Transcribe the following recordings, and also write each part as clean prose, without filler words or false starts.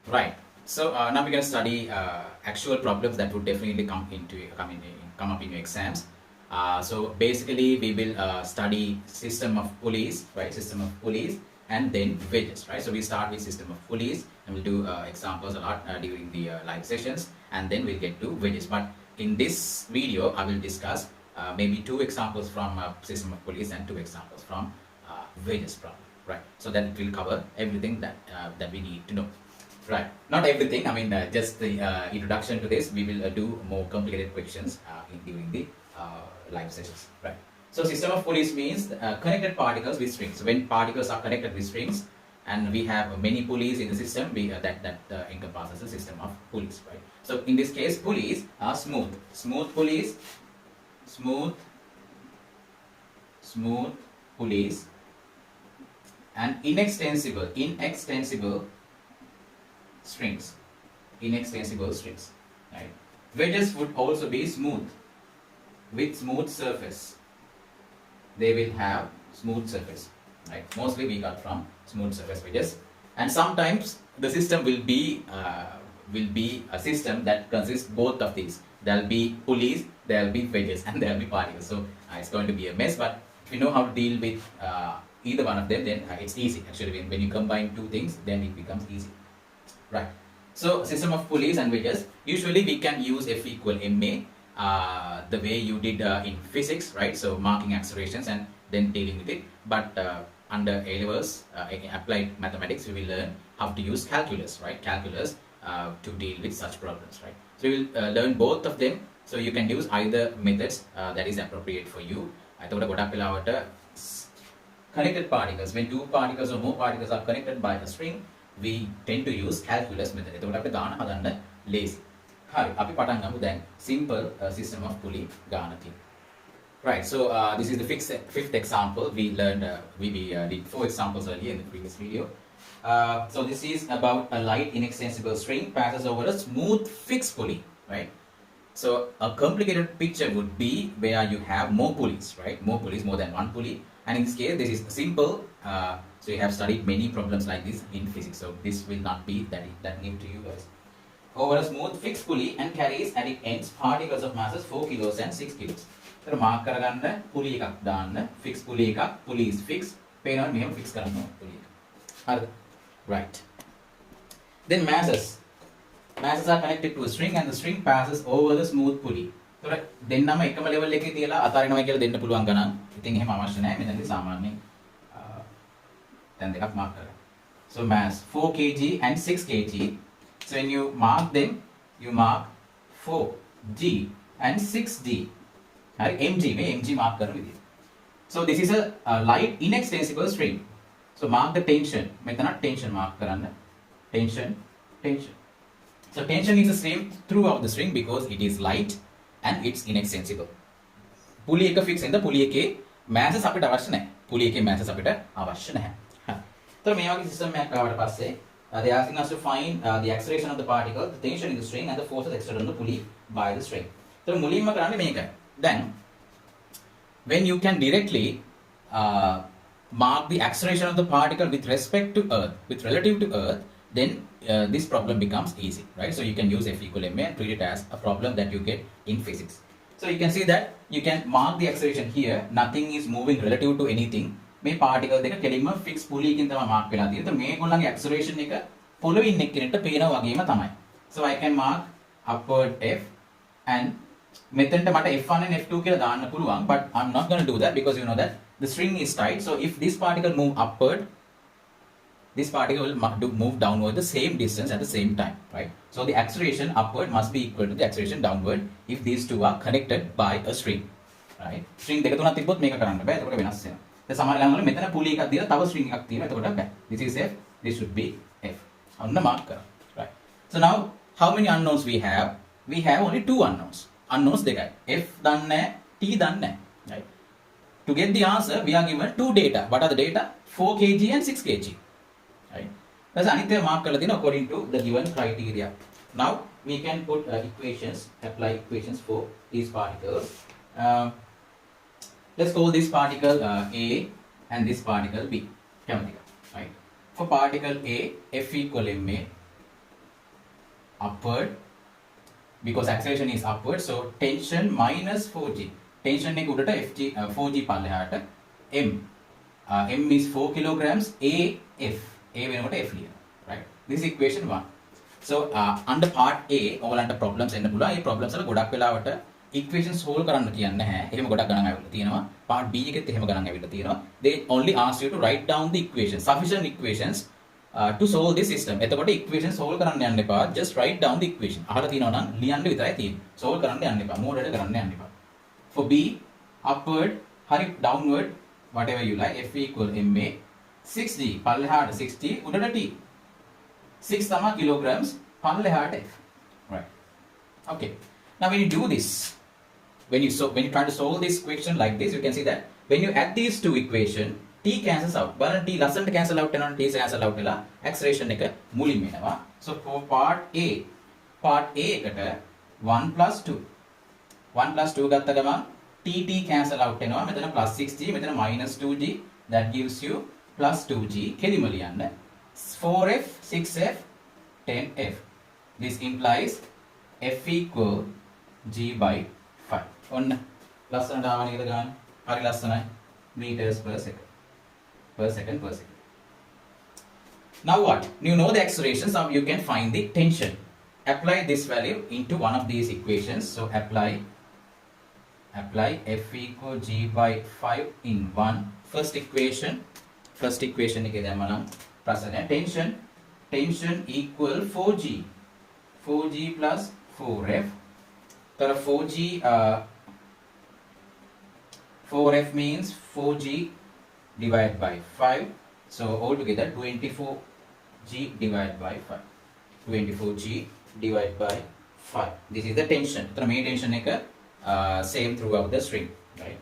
Right. So now we're going to study actual problems that would definitely come up in your exams. So basically, we will study system of pulleys, right? System of pulleys, and then wedges, right? So we start with system of pulleys, and we'll do examples a lot during the live sessions, and then we'll get to wedges. But in this video, I will discuss maybe two examples from system of pulleys and two examples from wedges problem, right? So that it will cover everything that we need to know. Right. Not everything. I mean, just the introduction to this. We will do more complicated questions during the live sessions. Right. So, system of pulleys means connected particles with strings. When particles are connected with strings, and we have many pulleys in the system, that encompasses the system of pulleys. Right. So, in this case, pulleys are smooth pulleys, smooth pulleys, and inextensible strings, right? Wedges would also be smooth, with smooth surface. They will have smooth surface, right? Mostly we got from smooth surface wedges, and sometimes the system will be a system that consists both of these. There will be pulleys, there will be wedges, and there will be particles. So it's going to be a mess, but if you know how to deal with either one of them, then it's easy. Actually, when you combine two things, then it becomes easy. Right. So system of pulleys and wedges. Usually we can use F equal ma, the way you did in physics, right? So marking accelerations and then dealing with it. But under A levels, applied mathematics, we will learn how to use calculus, right? Calculus to deal with such problems, right? So we will learn both of them. So you can use either methods that is appropriate for you. Connected particles. When two particles or more particles are connected by a string, we tend to use calculus method. එතකොට අපිට ගාන හදන්න lazy. හරි. අපි පටන් ගමු දැන් simple system of pulley ගාන තියෙන. Right. So this is the fifth example. We learned we did 4 examples earlier in the previous video. So this is about a light inextensible string passes over a smooth fixed pulley, right? So a complicated picture would be where you have more pulleys, right? More pulleys, more than one pulley. And in this case, this is simple. So you have studied many problems like this in physics. So this will not be that new to you guys. Over a smooth fixed pulley and carries at its ends particles of masses 4 kilos and 6 kilos. So mark කරගන්න pulley එකක් දාන්න fixed pulley එකක් pulley is fixed. පේනවනේ මෙහෙම fix කරන්න ඕන pulley එක. හරිද? Right. Then masses are connected to a string and the string passes over the smooth pulley. So දෙන්නම එකම level එකේ තියලා අතාරිනවා කියලා දෙන්න පුළුවන් ගණන්. ඉතින් එහෙම අවශ්‍ය නැහැ. මෙතනදී සාමාන්‍යයෙන් then they have marker. So mass 4 kg and 6 kg. So when you mark them, you mark 4g and 6g. mg में mg mark करो विधि. So this is a light inextensible string. So mark the tension. मेतना tension mark करना. Tension. So tension is the same throughout the string because it is light and it's inextensible. पुली एक fix है तो पुली के masses අපිට අවශ්‍ය නැහැ. पुली के masses අපිට අවශ්‍ය නැහැ. So, මේ වගේ system එකක් ආවට පස්සේ they are asking us to find the acceleration of the particle, the tension in the string and the forces exerted on the pulley by the string. So මුලින්ම කරන්නේ මේකයි. Then when you can directly mark the acceleration of the particle with respect to earth, with relative to earth, then this problem becomes easy, right? So you can use F equal ma and treat it as a problem that you get in physics. So you can see that you can mark the acceleration here. Nothing is moving relative to anything. මේ particle දෙක කෙලින්ම fix පුලි එකකින් තමයි mark වෙලා තියෙන්නේ. ඒත් මේගොල්ලන්ගේ acceleration එක පොළවේ ඉන්න එක්කෙනෙක්ට පේනා වගේම තමයි. So I can mark upward F and මෙතනට මට F1 and F2 කියලා දාන්න පුළුවන්, but I'm not going to do that because you know that the string is tight. So if this particle move upward, this particle will move downward the same distance at the same time, right? So the acceleration upward must be equal to the acceleration downward if these two are connected by a string, right? String දෙක තුනක් තිබ්බොත් මේක කරන්න බෑ. එතකොට වෙනස් වෙනවා. The සමහර ළඟවල මෙතන පුලි එකක් දීලා තව string එකක් තියෙනවා. එතකොට බෑ. This is F, this should be F. අන්න mark කරා. Right. So now how many unknowns we have? We have only two unknowns. Unknowns දෙකයි. F දන්නේ නැහැ, T දන්නේ නැහැ. Right. To get the answer, we are given two data. What are the data? 4 kg and 6 kg. Right. That's අනිත් ඒවා mark කරලා තියෙනවා according to the given criteria. Now we can put equations, apply equations for these particles. Let's call this particle A and this particle B. Right. For particle A, F equal ma, upward, because acceleration is upward, so tension minus 4g. Tension එක උඩට fg 4g පල්ලෙහාට m. M is 4 kilograms, A වෙනකොට F ලියනවා. Right? This is equation 1. So under part A ඔයගලන්ට problems එන්න පුළුවන්. මේ problems වල ගොඩක් වෙලාවට equations solve කරන්න කියන්නේ නැහැ. එහෙම ගොඩක් ගණන් ඇවිල්ලා තියෙනවා. part B එකෙත් එහෙම ගණන් ඇවිල්ලා තියෙනවා. They only ask you to write down the equations, sufficient equations to solve this system. එතකොට equation solve කරන්න යන්න එපා. Just write down the equation. අහලා තියෙනවා නම් ලියන්න විතරයි තියෙන්නේ. solve කරන්න යන්න එපා. මෝඩට කරන්න යන්න එපා. For B, upward, හරි downward, whatever you like, F equal MA, 6G, පල්ලෙහාට 6G, උඩට T. 6 තමයි kilograms, පල්ලෙහාට F. Right. Okay. Now when you do this, when you try to solve this equation like this, you can see that when you add these two equations, T cancels out. බලන්න T ලස්සනට cancel out වෙනවා. T cancel out වෙලා acceleration එක මුලින් වෙනවා. So for part A එකට 1 plus 2. 1 plus 2 ගත්ත ගමන් T cancel out වෙනවා. මෙතන plus 6G, මෙතන minus 2G. That gives you plus 2G. කෙලිම ලියන්න. 4F, 6F, 10F. This implies F equal G by 5. ඔන්න ලස්සනට ආව නේද ගන්න? හරි ලස්සනයි. meters per second. Per second. Now what? You know the acceleration, so you can find the tension. Apply this value into one of these equations. So apply F equal G by 5 in one. First equation එක දැම්මම නම් ප්‍රශ්න tension equal 4G plus 4F. तर 4F means 4G divided by 5. So altogether 24G divided by 5. 24G divided by 5. This is the tension. So main tension එක same throughout the string, right?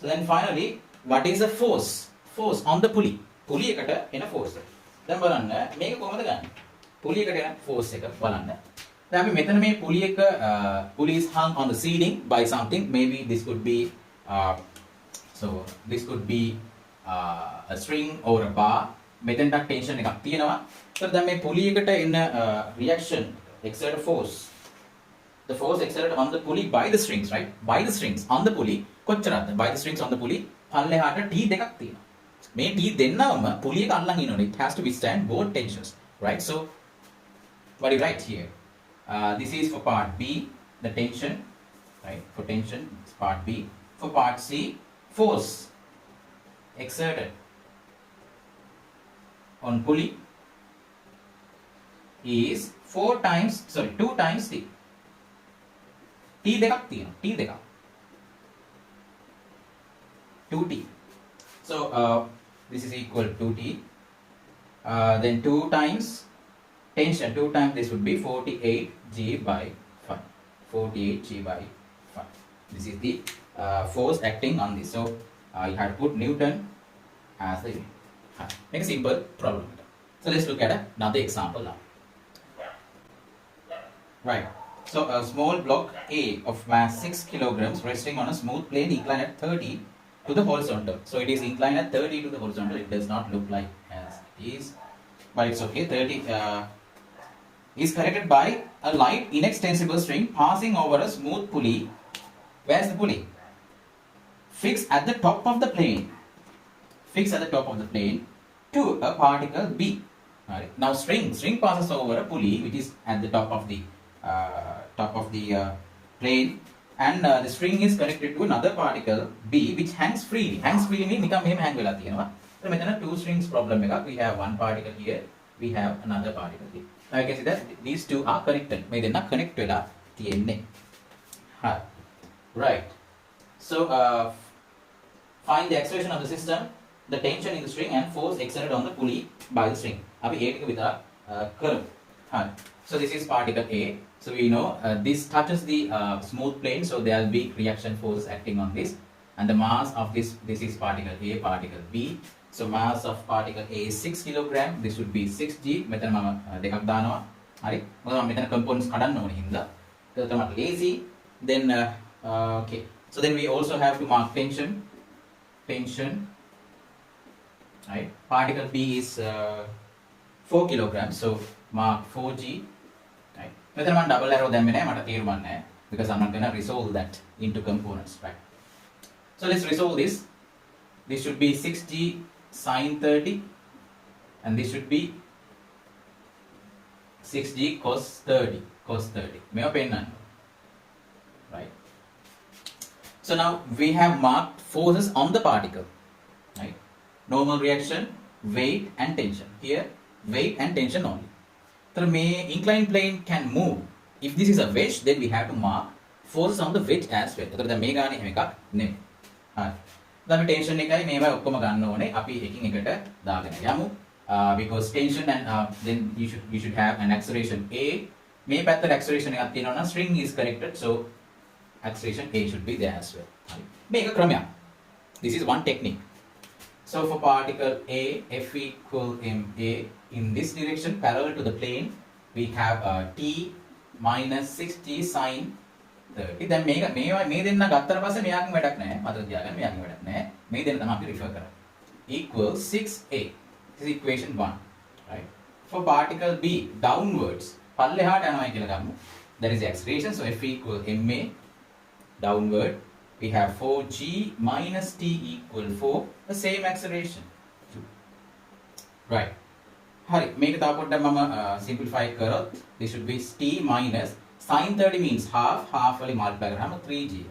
So then finally, what is the force? Force on the pulley. Pulley එකට එන force. දැන් බලන්න මේක කොහොමද ගන්න? Pulley එකට එන force එක බලන්න. දැන් අපි මෙතන මේ pulley එක pulley is hung on the ceiling by something. Maybe this could be a string or a bar. මෙතෙන්ට tension එකක් තියෙනවා. So දැන් මේ pulley එකට එන reaction exert force. The force exerted on the pulley by the strings, right? By the strings on the pulley කොච්චරද? By the strings on the pulley පල්ලෙහාට T දෙකක් තියෙනවා. මේ T දෙන්නවම pulley එක අල්ලන් ඉන්නෝනේ. It has to withstand both tensions, right? So what do you write here? This is for part B, the tension, right? For tension, it's part B. For part C, force exerted on pulley is 2 times T. T දෙකක් තියෙනවා. T දෙකක්. 2T. So this is equal to 2T. Then 2 times tension. 2 times this would be 48G by 5. 48G by 5. This is the force acting on this. So you have to put Newton as the unit. Make a simple problem. So let's look at another example now. Right. So a small block A of mass 6 kilograms resting on a smooth plane inclined at 30 to the horizontal. So it is inclined at 30 to the horizontal. It does not look like as it is, but it's okay. 30 is connected by a light inextensible string passing over a smooth pulley. Where's the pulley? Fixed at the top of the plane. Fixed at the top of the plane to a particle B. Alright. Now string passes over a pulley which is at the top of the plane, and the string is connected to another particle B which hangs freely. Hangs freely means නිකම් මෙහෙම hang වෙලා තියෙනවා. So මෙතන two strings problem එකක්. We have one particle here, we have another particle here. Now you can see that these two are connected. මේ දෙන්න connect වෙලා තියෙන්නේ. හරි. Right. So find the acceleration of the system, the tension in the string and force exerted on the pulley by the string. අපි ඒ ටික විතර කරමු. හරි. So this is particle A. So we know this touches the smooth plane, so there will be reaction forces acting on this, and the mass of this is particle A, particle B. So mass of particle A is 6 kilogram. This would be 6G. මෙතන මම දෙකක් දානවා. හරි. මොකද මම මෙතන components කඩන්න ඕනේ හින්දා. ඒක තමයි lazy. Then okay. So then we also have to mark tension. Right. Particle B is 4 kilograms. So mark 4G. right? මෙතන මම double arrow දැම්මේ නැහැ මට තේරුමක් නැහැ because I'm not going to resolve that into components, right? So let's resolve this. This should be 6g sin 30 and this should be 6g cos 30 මේවා පෙන්නන්න, right? So now we have marked forces on the particle, right? Normal reaction, weight and tension. Here weight and tension only. So may inclined plane can move. If this is a wedge, then we have to mark forces on the wedge as well. So දැන් මේ ගානේ එහෙම එකක් නෙමෙයි. හරි. දැන් tension එකයි මේවා ඔක්කොම ගන්න ඕනේ. අපි එකින් එකට දාගෙන යමු. Because tension and then you should have an acceleration A. මේ පැත්තට acceleration එකක් තියෙනවා නම් string is connected, so acceleration A should be there as well. මේක ක්‍රමයක්. This is one technique. So for particle A, F equal ma, in this direction parallel to the plane, we have t minus 6t sin 30. දැන් මේ දෙන්න ගත්තට පස්සේ මෙයාකින් වැඩක් නැහැ. මතක තියාගන්න මෙයාකින් වැඩක් නැහැ. මේ දෙන්න තමයි අපි refer කරන්නේ. Equals 6a. This is equation 1, right? For particle B, downwards, පල්ලෙහාට යනවා කියලා ගමු. That is the acceleration. So F equal ma, downward. We have 4g minus t equal 4, the same acceleration. Right. Hari, make it up simplify කරොත් this should be t minus sin 30 means half වලින් multiply කරාම 3g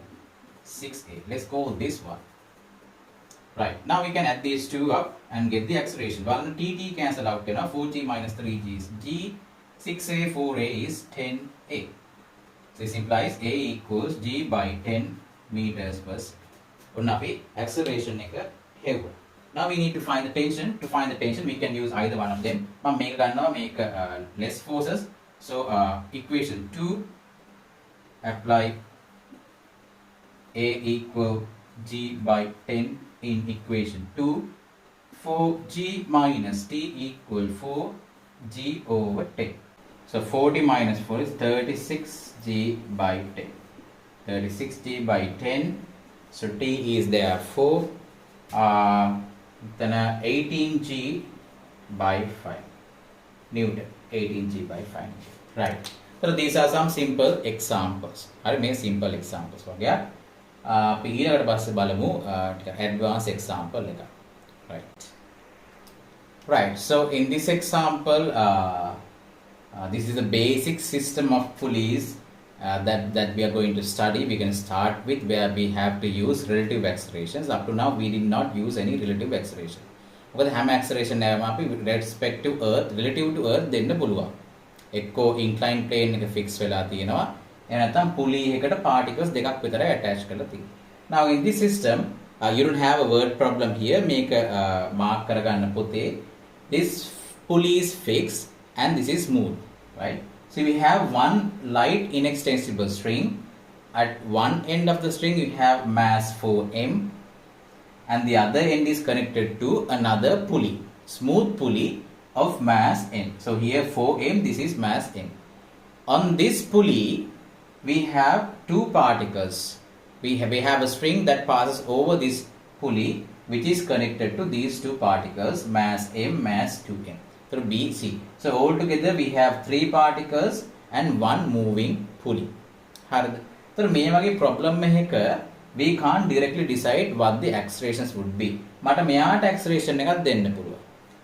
6a. Let's call this one. Right. Now we can add these two up and get the acceleration. Well, t cancel out, 4g minus 3g is g, 6a 4a is 10a. So this implies a equals g by 10 meters per second. ඔන්න අපි acceleration එක හෙව්වා. Now we need to find the tension. To find the tension, we can use either one of them. මම මේක ගන්නවා, මේක less forces. So equation 2, apply A equal g by 10 in equation 2. 4g minus t equal 4g over 10. So 40 minus 4 is 36g by 10. 36g by 10. So t is there 4. Then 18g by 5 Newton. 18g by 5. Right. So these are some simple examples. Are මේ simple examples වගේ. අපි ඊළඟට පස්සේ බලමු advanced example එක. Right. Right. So in this example, this is the basic system of pulleys that we are going to study. We can start with where we have to use relative accelerations. Up to now, we did not use any relative acceleration. මොකද හැම acceleration එකම අපි respect to earth, relative to earth දෙන්න පුළුවන්. එක්කෝ inclined plane එක fix වෙලා තියෙනවා. එහෙම නැත්නම් pulley එකට particles දෙකක් විතරයි attach කරලා තියෙන්නේ. Now in this system, you don't have a word problem here. මේක mark කරගන්න පොතේ. This pulley is fixed and this is smooth, right? So we have one light inextensible string. At one end of the string you have mass 4m and the other end is connected to another pulley, smooth pulley of mass n. So here 4m, this is mass n. On this pulley we have two particles. We have a string that passes over this pulley which is connected to these two particles, mass m, mass 2m. So B, C. So altogether we have three particles and one moving pulley. හරිද? So මේ වගේ problem එකක we can't directly decide what the accelerations would be. මට මෙයාට acceleration එකක් දෙන්න පුළුවන්.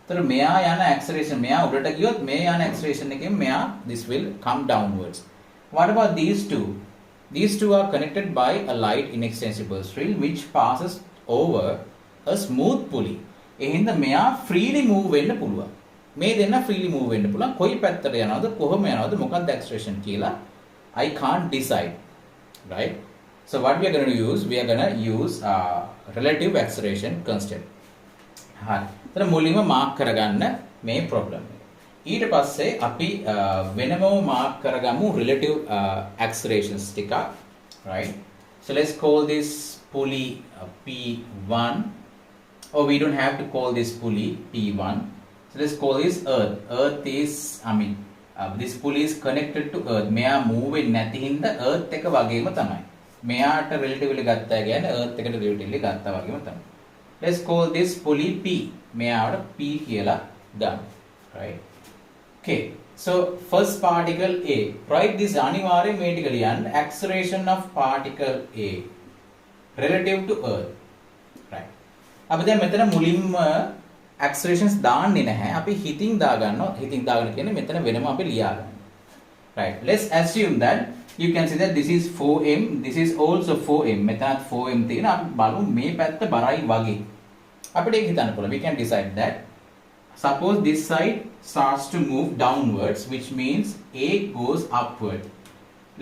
So මෙයා යන acceleration, මෙයා උඩට ගියොත් මේ යන acceleration එකෙන් මෙයා this will come downwards. What about these two? These two are connected by a light inextensible string which passes over a smooth pulley. එහෙනම් මෙයා freely move වෙන්න පුළුවන්. මේ දෙන්න freely move වෙන්න පුළුවන්. කොයි පැත්තට යනවද කොහොම යනවද මොකක්ද acceleration කියලා I can't decide, right? So what we are going to use, we are going to use relative acceleration constant. හරි. එතන මුලින්ම mark කරගන්න මේ problem එක. ඊට පස්සේ අපි වෙනමම mark කරගමු relative accelerations ටිකක්, right? So let's call this pulley P1. Or we don't have to call this pulley P1. So let's call this earth. Earth is, this pulley is connected to earth. මෙයා move වෙන්නේ නැති හින්දා earth එක වගේම තමයි. මෙයාට relatively ගත්තා කියන්නේ earth එකට relatively ගත්තා වගේම තමයි. Let's call this pulley P. මෙයාට P කියලා ගන්න. Right? Okay. So first particle A, write this අනිවාර්යෙන් මේ ටික ලියන්න. Acceleration of particle A relative to earth. Right. අපි දැන් මෙතන මුලින්ම accelerations දාන්නේ නැහැ. අපි හිතින් දාගන්නවා. හිතින් දාගන්න කියන්නේ මෙතන වෙනම අපි ලියා ගන්න. Right. Let's assume that you can see that this is 4m, this is also 4m. මෙතනත් 4m තියෙන. අපි බලමු මේ පැත්ත බරයි වගේ. අපිට ඒක හිතන්න පුළුවන්. We can decide that. Suppose this side starts to move downwards, which means A goes upward.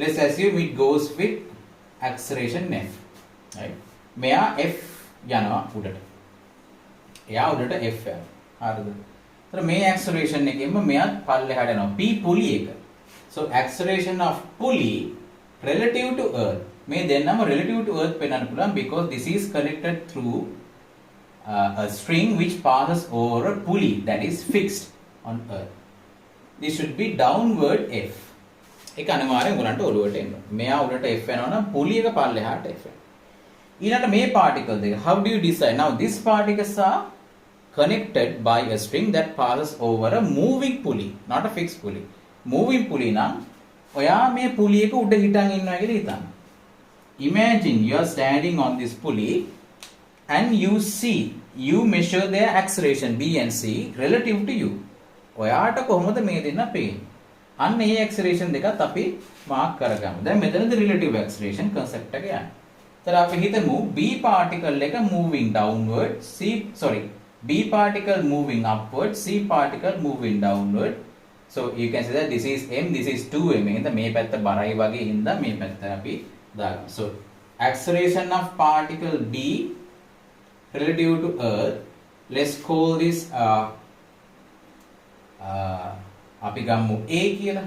Let's assume it goes with acceleration F. Right? මෙයා F යනවා උඩට. එයා උඩට F යනවා. හරිද? ඒතර මේ acceleration එකෙන්ම මෙයාත් පල්ලෙහාට යනවා. P පුලි එක. So acceleration of pulley relative to earth. මේ දෙන්නම relative to earth පෙන්වන්න පුළුවන් because this is connected through a string which passes over a pulley that is fixed on earth. This should be downward F. ඒක අනිවාර්යෙන් උගලන්ට ඔලුවට එන්න. මෙයා උඩට F යනවා නම් pulley එක පල්ලෙහාට F යනවා. ඊළඟට මේ particle දෙක. How do you decide? Now these particles are connected by a string that passes over a moving pulley, not a fixed pulley. Moving pulley නම් ඔයා මේ pulley එක උඩ හිටන් ඉන්නවා කියලා හිතන්න. Imagine you are standing on this pulley and you measure their acceleration B and C relative to you. ඔයාට කොහොමද මේ දෙන්න පේන්නේ? අන්න ඒ acceleration දෙකත් අපි මාක් කරගමු. දැන් මෙතනද relative acceleration concept එක යන්නේ. ඒතර අපි හිතමු B particle එක moving downward, B particle moving upward, C particle moving downward. So you can say that this is m, this is 2m. එහෙනම් මේ පැත්ත බරයි වගේ හින්දා මේ පැත්ත අපි දාගමු. So acceleration of particle B relative to earth, let's call this අපි ගමු A කියලා.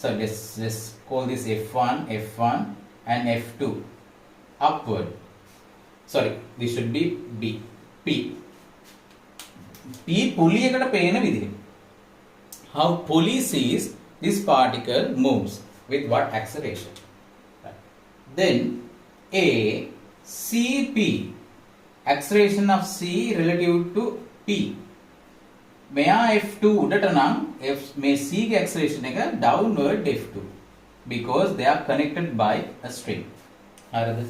So let's call this F1 and F2 upward. Sorry, this should be P pulley එකට පේන විදිහ. How pulley sees this particle moves with what acceleration. Right. Then A CP, acceleration of C relative to P. මෙයා F2 උඩට නම් මේ C ගේ acceleration එක downward F2 because they are connected by a string. හරිද?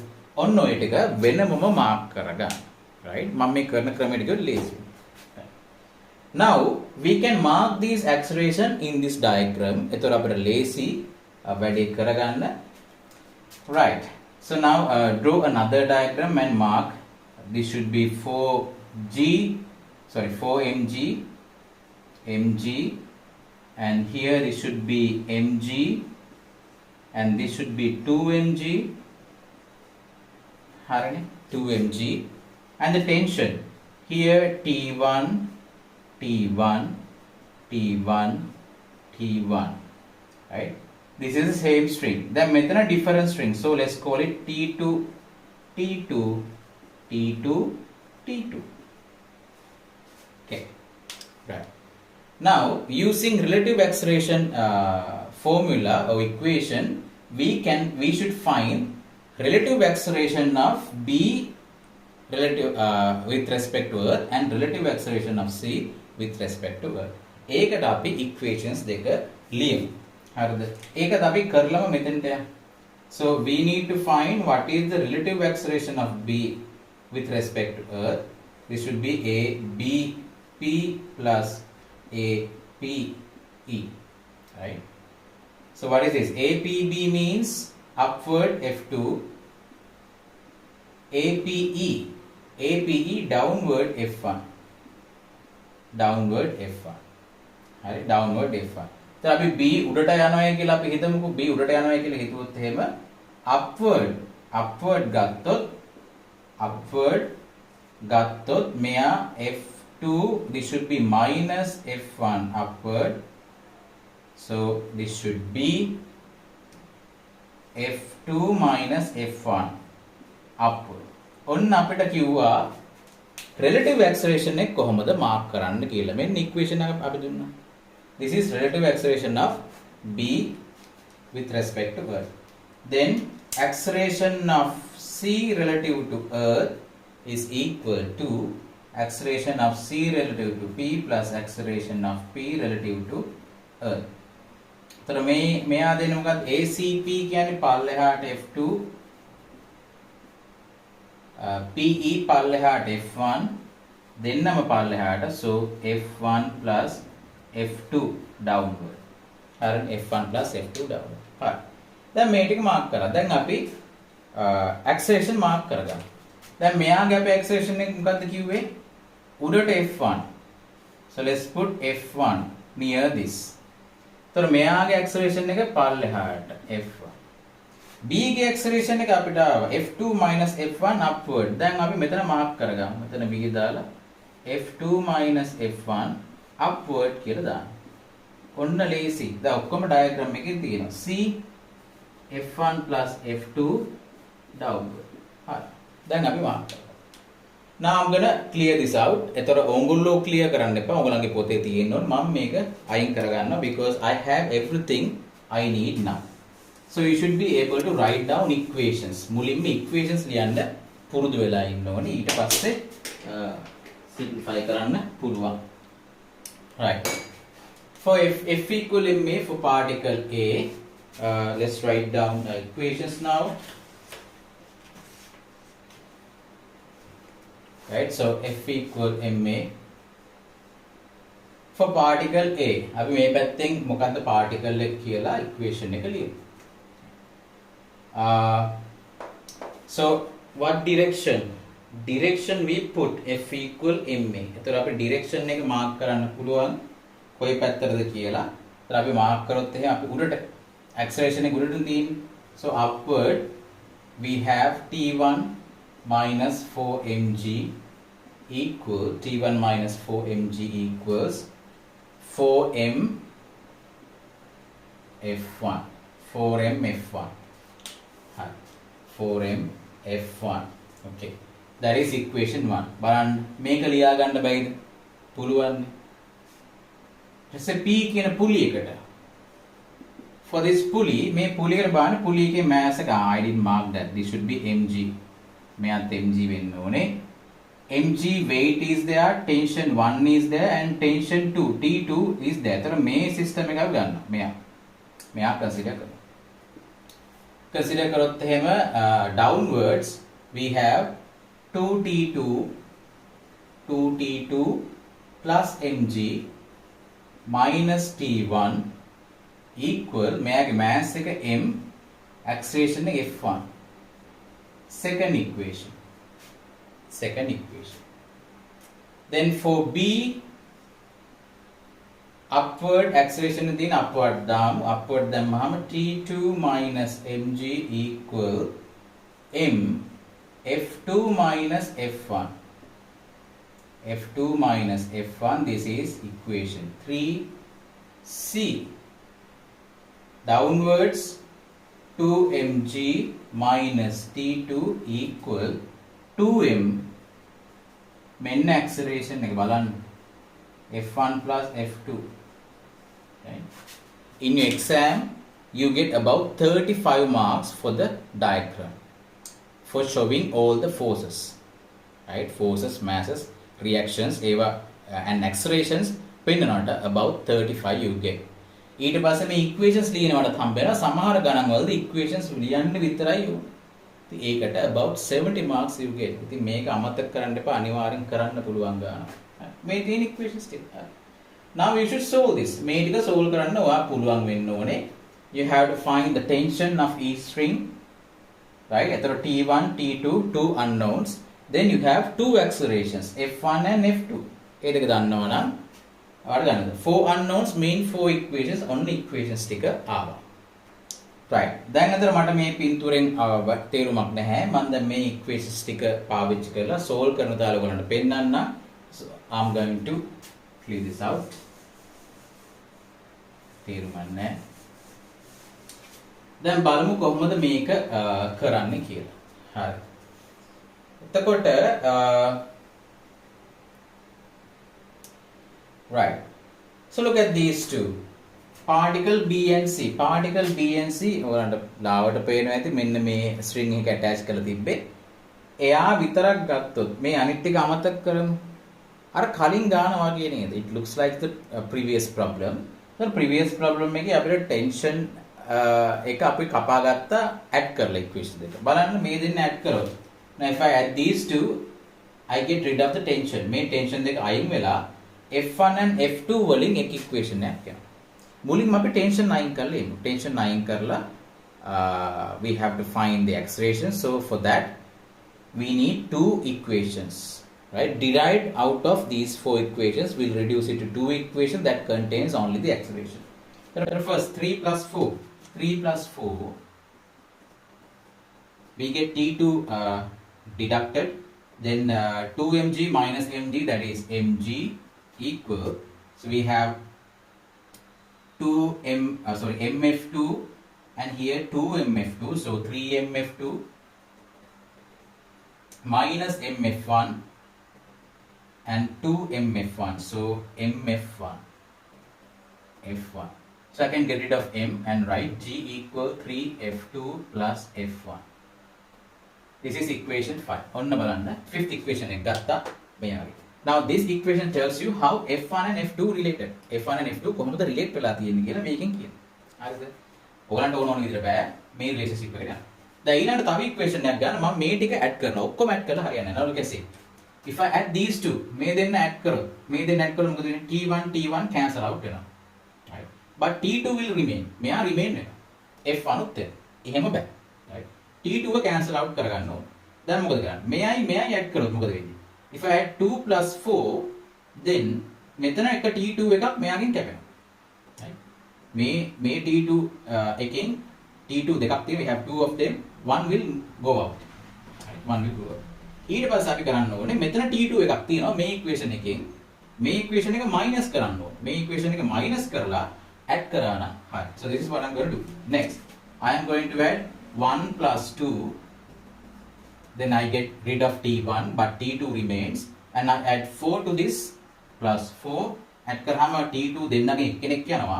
ඔන්න ඔය ටික වෙනමම මාක් කරගන්න. Right? මම මේ කරන ක්‍රමයට ගියොත් ලේසියි. Now we can mark these acceleration in this diagram. එතකොට අපිට ලේසි වැඩේ කරගන්න. Right. So now draw another diagram and mark. This should be 4mg, and here this should be mg, and this should be 2mg. හරිනේ? 2mg, and the tension here T1, right? This is the same string. Then මෙතන different string. So let's call it T2. Okay. Right. Now using relative acceleration formula or equation, we should find relative acceleration of B relative with respect to earth and relative acceleration of C with respect to earth. ඒකට අපි equations දෙක ලියමු. හරිද? ඒකත් අපි කරලම මෙතනට යමු. So we need to find what is the relative acceleration of B with respect to earth. This should be A B P plus A P E. Right? So what is this? A P B means upward F2. A P E downward F1. හරි downward F1. දැන් අපි B උඩට යනවා කියලා අපි හිතමුකෝ. B උඩට යනවා කියලා හිතුවොත් එහෙම upward ගත්තොත් මෙයා F2, this should be minus F1 upward. So this should be F2 minus F1 upward. ඔන්න අපිට කිව්වා relative acceleration එක කොහොමද මාක් කරන්න කියලා. මෙන්න equation එක අපි දුන්නා. This is relative acceleration of B with respect to earth. Then acceleration of C relative to earth is equal to acceleration of c relative to p plus acceleration of p relative to earth. तर මෙයා දෙන්නේ මොකක්ද? ACP කියන්නේ පල්ලෙහාට F2 PE පල්ලෙහාට F1 දෙන්නම පල්ලෙහාට, so F1 plus F2 downward. හරි, F1 plus F2 downward. හරි. දැන් මේ ටික මාක් කරා. දැන් අපි acceleration මාක් කරගමු. දැන් මෙයාගේ අපේ acceleration එක මොකක්ද කිව්වේ? උඩට F1. So let's put F1 near this. तर මෙයාගේ acceleration එක පල්ලෙහාට F1. B ගේ acceleration එක අපිට ආවා F2 minus F1 upward. දැන් අපි මෙතන මාක් කරගමු. මෙතන B දාලා F2 minus F1 upward කියලා දාන්න. ඔන්න ලේසි. දැන් ඔක්කොම diagram එකේ තියෙනවා. C F1 plus F2 downward. හරි. දැන් අපි මාක් කරමු. Now I'm gonna clear this out. එතකොට ඕගොල්ලෝ clear කරන්න එපා. ඕගොල්ලන්ගේ පොතේ තියෙන්න ඕන. මම මේක අයින් කරගන්නවා because I have everything I need now. So you should be able to write down equations. මුලින්ම equations ලියන්න පුරුදු වෙලා ඉන්න ඕනේ. ඊට පස්සේ simplify කරන්න පුළුවන්. Right. For F equal ma for particle A, let's write down equations now. Right, so F equal ma for particle A. අපි මේ පැත්තෙන් මොකද්ද particle එක කියලා equation එක ලියමු. So what direction? Direction we put F equal ma. එතකොට අපි direction එක mark කරන්න පුළුවන් කොයි පැත්තටද කියලා. එතකොට අපි mark කරොත් එහෙනම් අපි උඩට acceleration එක උඩට තියෙන්නේ. So upward we have T1 minus 4mg equal T1 minus 4mg equals 4m F1. 4m F1. 4m F1. Okay. That is equation 1. බලන්න මේක ලියා ගන්න බැයිද? පුළුවන්. ඊට P කියන පුලි එකට. For this pulley, මේ පුලි එකට බලන්න පුලි එකේ mass එක I didn't mark that. This should be mg. මෙයාත් mg වෙන්න ඕනේ. mg weight is there, tension 1 is there and tension 2 T2 is there. එතකොට මේ system එක අපි ගන්නවා. මෙයා consider කරනවා. Consider කරොත් එහෙම downwards we have 2T2 plus mg minus T1 equal මෙයාගේ mass එක m, acceleration එක F1. Second equation. Then for B, upward acceleration is upward දැම්මහම T2 minus mg equal m F2 minus F1. F2 minus F1, this is equation 3C. Downwards 2mg minus T2 equal 2m මෙන්න acceleration එක බලන්න F1 plus F2. Right? In your exam you get about 35 marks for the diagram for showing all the forces, right? Forces, masses, reactions, and accelerations පෙන්නනට about 35 you get. ඊට පස්සේ මේ equations ලියනවට හම්බෙනවා සමහර ගණන් වලදී equations ලියන්න විතරයි ඕනේ. ඉතින් ඒකට about 70 marks you get. ඉතින් මේක අමතක කරන්න එපා, අනිවාර්යෙන් කරන්න පුළුවන් ගාන. මේ තියෙන equations ටික. Now you should solve this. මේ ටික solve කරන්න ඔයා පුළුවන් වෙන්න ඕනේ. You have to find the tension of each string. Right? එතකොට T1, T2, two unknowns. Then you have two accelerations, F1 and F2. ඒ දෙක දන්නවා නම් ඔයාලට ගන්නද? Four unknowns mean four equations, only equations ටික ආවා. Right. දැන් අතර මට මේ පින්තූරෙන් තේරුමක් නැහැ. මම දැන් මේ equations ටික පාවිච්චි කරලා solve කරන තාල ඔයගලන්ට පෙන්නන්න. So I'm going to clear this out. තේරුමක් නැහැ. දැන් බලමු කොහොමද මේක කරන්නේ කියලා. හරි. එතකොට right. So look at these two. Particle B and C. Particle B and C ඔයාලන්ට ලාවට පේනවා ඇති මෙන්න මේ string එක attach කරලා තිබ්බේ. එයා විතරක් ගත්තොත් මේ අනිත් ටික අමතක කරමු. අර කලින් ගානවා වගේ නේද? It looks like the previous problem. The previous problem එකේ අපිට tension එක අපි කපා ගත්තා add කරලා equation දෙක. බලන්න මේ දෙන්න add කරොත්. Now if I add these two, I get rid of the tension. මේ tension දෙක අයින් වෙලා F1 and F2 වලින් එක equation එකක් යනවා. මුලින්ම අපි tension අයින් කරලා එමු. Tension අයින් කරලා we have to find the acceleration. So for that we need two equations. Right, derived out of these four equations, we'll reduce it to two equations that contains only the acceleration. First, 3 plus 4. 3 plus 4, we get T2 deducted. Then 2 mg minus mg, that is mg equal. So we have mf2 and here 2 mf2. So 3 mf2 minus mf1. And 2 mf1, so mf1 f1. So I can get rid of m and write g equal 3f2 plus f1. This is equation 5. ඔන්න බලන්න fifth equation එක ගත්තා මේ වගේ. Now this equation tells you how f1 and f2 related. f1 and f2 කොහොමද relate වෙලා තියෙන්නේ කියලා මේකෙන් කියනවා. හරිද? ඔයගලන්ට ඕන විදිහට බෑ මේ relationship එක ගන්න. දැන් ඊළඟට තව equation එකක් ගන්න මම මේ ටික add කරනවා. ඔක්කොම add කරලා හරියන්නේ නැහැ. Now look at see. If I add these two, මේ දෙන්න add කරොත් මොකද වෙන්නේ? T1 cancel out වෙනවා. Right. But T2 will remain. මෙයා remain වෙනවා. F1 උත් එනවා. එහෙම බෑ. Right. T2 ව cancel out කරගන්න ඕන. දැන් මොකද කරන්නේ? මෙයයි add කරොත් මොකද වෙන්නේ? If I add 2 plus 4, then මෙතන එක T2 එකක් මෙයාගෙන් කැපෙනවා. Right. මේ T2 එකෙන් T2 දෙකක් තියෙනවා. We have two of them. One will go out. Right. One will go out. ඊට පස්සේ අපි කරන්න ඕනේ මෙතන T2 එකක් තියෙනවා මේ equation එකෙන් මේ equation එක minus කරන්න ඕනේ මේ equation එක minus කරලා add කරා නම් හරි so this is what I'm going to do next I am going to add 1 plus 2 then I get rid of T1 but T2 remains and I add 4 to this plus 4 add කරාම T2 දෙන්නගේ එක්කෙනෙක් යනවා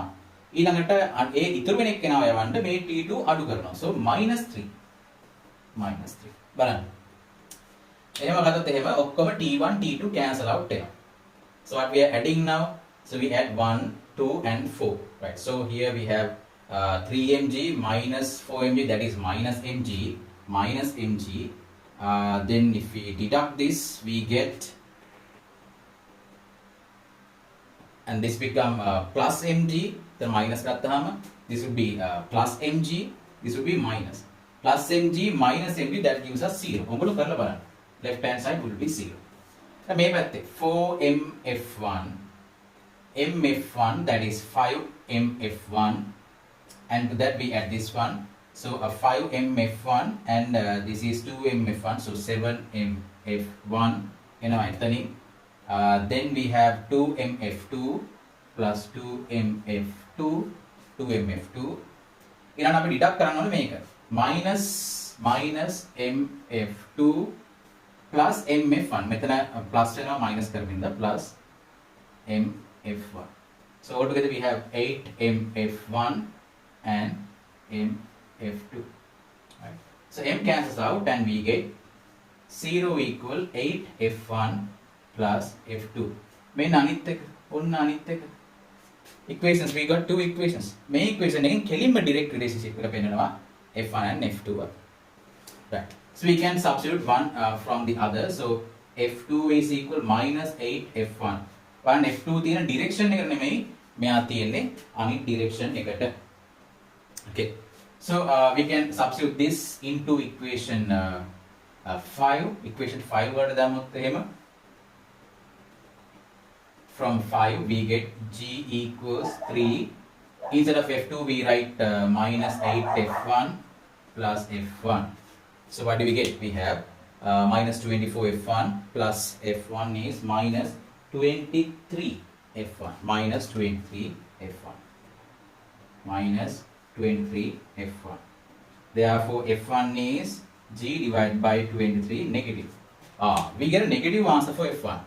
ඊළඟට ඒ ඉතුරු කෙනෙක් එනවා යවන්න මේ T2 අඩු කරනවා so -3 බලන්න එහෙම ගත්තොත් එහෙම ඔක්කොම T1 T2 cancel out වෙනවා. So what we are adding now? So we add 1, 2 and 4. Right. So here we have 3 mg minus 4 mg that is minus mg. Then if we deduct this we get and this become plus mg. The minus ගත්තාම this would be plus mg. This would be minus. Plus mg minus mg that gives us 0. ඔගොල්ලෝ කරලා බලන්න. Left hand side will be 0. Now මේ පැත්තේ 4mf1 that is 5mf1 and to that we add this one so a 5mf1 and this is 2mf1 so 7mf1 then we have 2mf2 plus 2mf2 ඊළඟ අපි deduct කරන්න ඕනේ මේක minus mf2 plus mf1 මෙතන plus වෙනවා minus කරමින්ද plus mf1 so altogether we have 8mf1 and mf2 right so m cancels out and we get 0 equal 8f1 plus f2 මෙන්න අනිත් එක ඔන්න අනිත් එක equations we got two equations මේ equation එකෙන් කෙලින්ම direct relationship එක පෙන්නනවා f1 and f2 right so we can substitute one from the other so f2 is equal minus 8f1 one f2 තියෙන direction එක නෙමෙයි මෙයා තියෙන්නේ අනිත් direction එකට okay so we can substitute this into equation 5 equation 5 වලට දාමුත් එහෙම from 5 we get g equals 3 instead of f2 we write minus 8f1 plus f1 so what do we get we have minus 24f1 plus f1 is minus 23f1 minus 23f1 minus 23f1 therefore f1 is g divided by 23 negative we get a negative answer for f1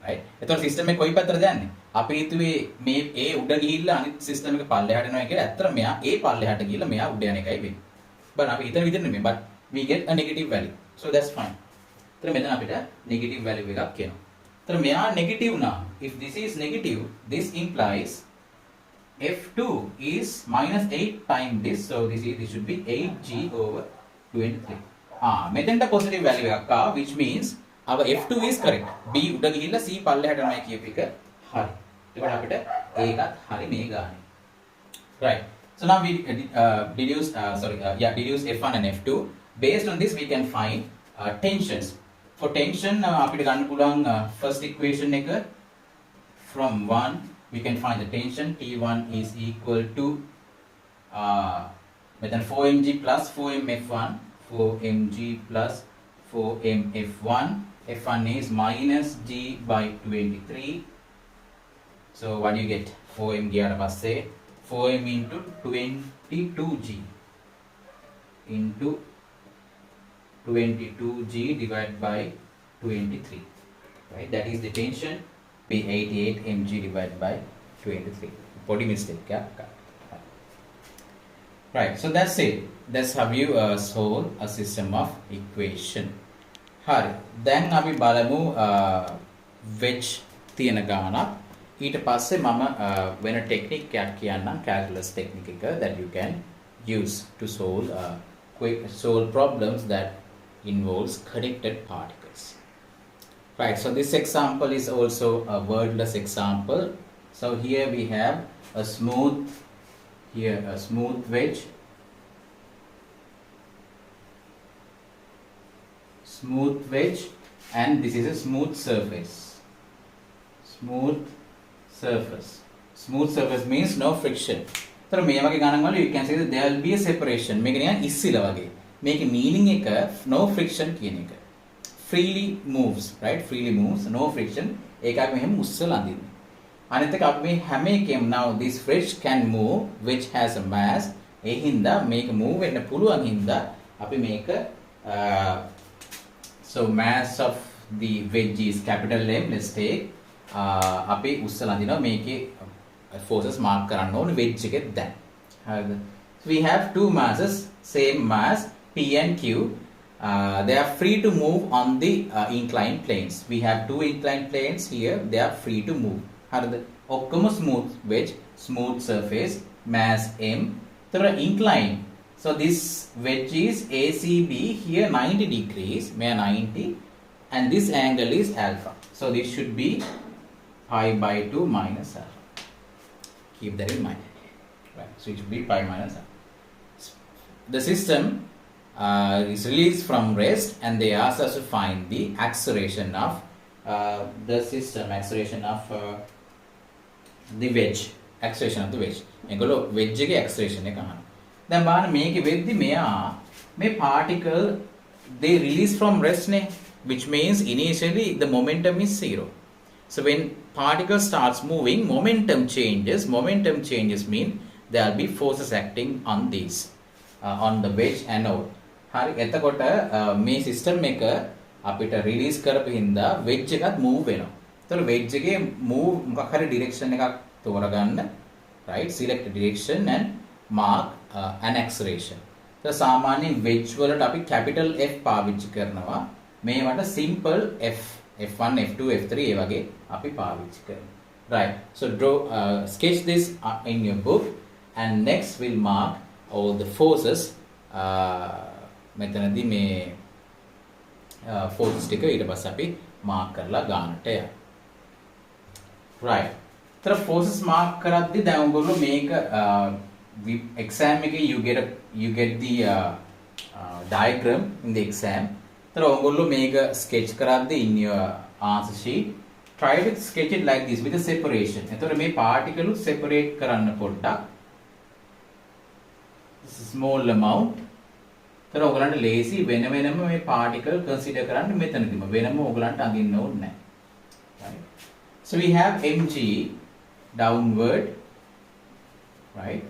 right එතකොට system එක කොයි පැත්තටද යන්නේ අපි හිතුවේ මේ a උඩ ගිහිල්ලා අනිත් සිස්ටම් එක පල්ලෙහාට යනවා කියලා ඇත්තට මෙයා a පල්ලෙහාට ගිහිල්ලා මෙයා උඩ යන එකයි වෙන්නේ but අපි හිතන විදිහට නෙමෙයි but we get a negative value so that's fine එතන මෙතන අපිට negative value එකක් එනවා So මෙයා negative now. If this is negative, this implies F2 is minus 8 times this. So this should be 8G over 23. මෙතෙන්ට positive value එකක් ආවා, which means our F2 is correct. B උඩ ගිහිල්ලා C පල්ලෙහාට යනවා කියප එක හරි. ඒකට අපිට ඒකත් හරි මේ ගානේ. Right. So now we deduce F1 and F2. Based on this we can find tensions. For tension අපිට ගන්න පුළුවන් first equation එක from 1 we can find the tension. T1 is equal to then 4mg plus 4mf1, 4mg plus 4mf1. F1 is minus g by 23. So what do you get? 4m ගියාට පස්සේ 4m into 22g into 22g divided by 23. Right? That is the tension. Be 88 mg divided by 23. Body mistake. Yeah? Right. So that's it. That's how you solve a system of equation. Hari. Then අපි බලමු wedge තියෙන ගානක්. ඊට පස්සේ මම වෙන technique එකක් කියන්නම්, calculus technique එක that you can use to solve problems that involves connected particles. Right, so this example is also a wordless example. So here we have a smooth wedge, and this is a smooth surface. Smooth surface means no friction. So මේ වගේ ගණන් වල you can say that there will be a separation. මේක නිකන් ඉස්සිලා වගේ. මේකේ meaning එක no friction කියන එක. Freely moves, right? Freely moves, no friction. ඒක අපි මෙහෙම උස්සලා අඳින්න. අනිත් එක අපි මේ හැම එකෙම now this wedge can move which has a mass. ඒ හින්දා මේක move වෙන්න පුළුවන් හින්දා අපි මේක so mass of the wedge is capital M. Let's take අපි උස්සලා අඳිනවා මේකේ forces mark කරන්න ඕනේ wedge එකෙත් දැන්. හරිද? So we have two masses, same mass P and Q. They are free to move on the inclined planes. We have two inclined planes here. They are free to move. හරිද? ඔක්කොම smooth wedge, smooth surface, mass M. So incline. So this wedge is ACB here 90 degrees, may 90, and this angle is alpha. So this should be pi by 2 minus alpha. Keep that in mind. Right. So it should be pi minus alpha. The system is released from rest, and they ask us to find the acceleration of the system, acceleration of the wedge, acceleration of the wedge. එගොල්ලෝ wedge එකේ acceleration එක අහනවා. දැන් බලන්න මේකේ වෙද්දි මෙයා මේ particle they release from rest නේ, which means initially the momentum is zero. So when particle starts moving, momentum changes. Momentum changes mean there will be forces acting on these, on the wedge anode. හරි, එතකොට මේ system එක අපිට release කරපු හින්දා wedge එකත් move වෙනවා. එතකොට wedge එකේ move මොකක් හරි direction එකක් තෝරගන්න. Right, select a direction and mark an acceleration. So සාමාන්‍යයෙන් wedge වලට අපි capital F පාවිච්චි කරනවා. මේවට simple F1, F2, F3 ඒ වගේ අපි පාවිච්චි කරනවා. Right. So sketch this in your book, and next we'll mark all the forces. මෙතනදී මේ forces ටික ඊට පස්සේ අපි mark කරලා ගන්නට යනවා. Right. तर forces mark කරද්දී දැන් ඔයගොල්ලෝ මේක exam එකේ you get the diagram in the exam. तर ඔයගොල්ලෝ මේක sketch කරද්දී in your answer sheet try to sketch it like this with a separation. එතකොට මේ particle separate කරන්න පොඩ්ඩක්. This is small amount. तर ඔයගලන්ට lazy වෙන වෙනම මේ particle consider කරන්න මෙතනදිම වෙනම ඔයගලන්ට අඳින්න ඕනේ නැහැ. Right? So we have mg downward, right?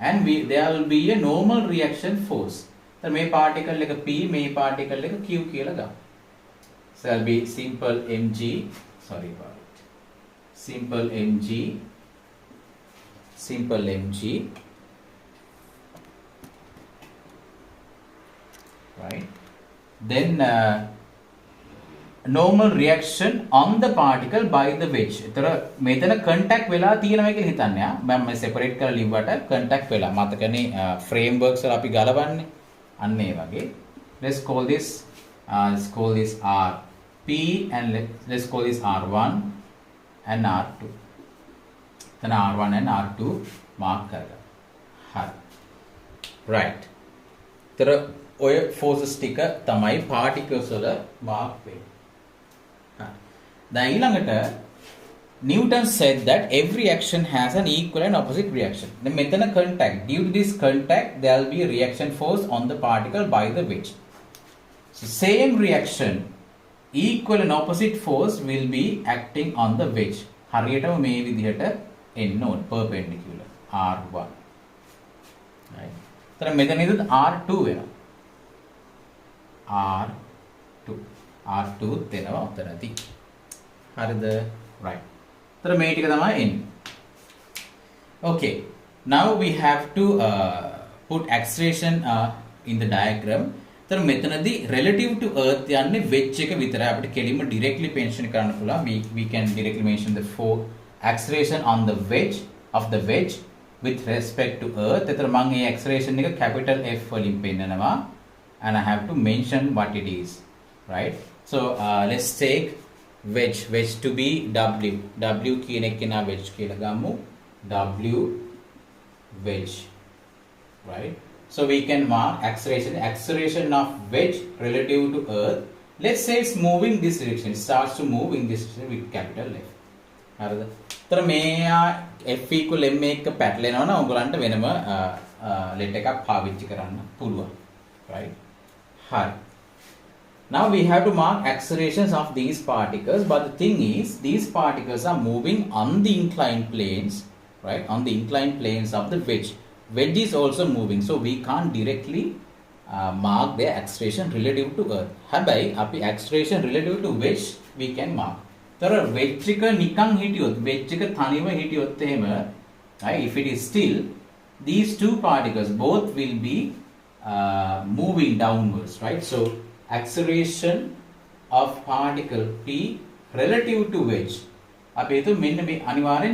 And there will be a normal reaction force. So මේ particle එක P, මේ particle එක Q කියලා ගන්න. So there will be simple mg, sorry about it. Simple mg, right? Then normal reaction on the particle by the wedge. එතන මෙතන contact වෙලා තියෙනවා කියලා හිතන්න යා. මම separate කරලා ලිව්වට contact වෙලා. මතකනේ frameworks වල අපි ගලවන්නේ. අන්න ඒ වගේ. Let's call this RP and let's call this R1 and R2. එතන R1 and R2 mark කරගන්න. හරි. right. ඒතර ඔය forces ටික තමයි particles වල mark වෙන්නේ. දැන් ඊළඟට Newton said that every action has an equal and opposite reaction. දැන් මෙතන contact. Due to this contact, there will be a reaction force on the particle by the wedge. So same reaction, equal and opposite force will be acting on the wedge. හරියටම මේ විදිහට එන්න ඕන perpendicular R1. right. එතන මෙතන ඉඳන් R2 වෙනවා. R2 දෙනවා උතරදී. හරිද? right. එතන මේ ටික තමයි එන්නේ. okay. now we have to put acceleration in the diagram. එතන මෙතනදී relative to earth යන්නේ wedge එක විතරයි. අපිට කෙලින්ම directly mention කරන්න පුළුවන්. we can directly mention the acceleration on the wedge with respect to earth. එතන මම මේ acceleration එක capital F වලින් පෙන්නනවා. and I have to mention what it is. right. so let's take wedge to be W කියන එක නා wedge කියලා ගමු. W wedge. right. so we can mark acceleration of wedge relative to earth. let's say it's moving this direction. It starts to move in this direction with capital F. හරිද? ତර මෙයා F equal m එක පැටලෙනවා නම් ඔයගලන්ට වෙනම let එකක් පාවිච්චි කරන්න පුළුවන්. right. හරි. now we have to mark accelerations of these particles, but the thing is these particles are moving on the inclined planes, right, on the inclined planes of the wedge is also moving, so we can't directly mark their acceleration relative to earth. හැබැයි අපි acceleration relative to wedge we can mark. තර wedge එක නිකන් හිටියොත් wedge එක තනියම හිටියොත් එහෙම, right, if it is still, these two particles both will be moving downwards, right. so acceleration of particle P relative to wedge අපි හිතමු මෙන්න මේ අනිවාර්යෙන්